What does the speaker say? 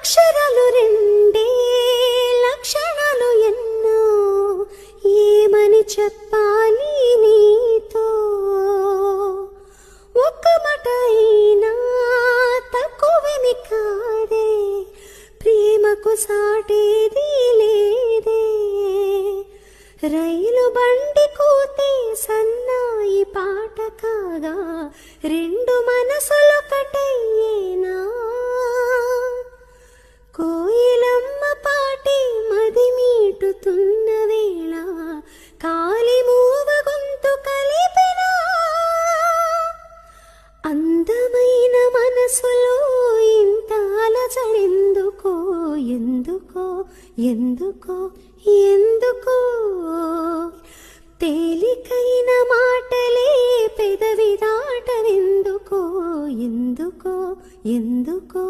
అక్షరాలు రెండే లక్షణాలు ఎన్నో ఏమని చెప్పాలి నీతో ఒక్క మాట అయినా తక్కువేమి కాదే ప్రేమకు సాటేది లేదే రైలు బండి కూతే సన్నాయి పాట కాగా రెండు మనసులొకటయ్యేనా కోయిలమ్మ పాటి మది మీటుతున్న వేళ కాలి మూవ గొంతు కలిపిన అందమైన మనసులో ఇంత అలజడెందుకో ఎందుకో ఎందుకో ఎందుకో తేలికైన మాటలే పెదవి దాటవెందుకో ఎందుకో ఎందుకో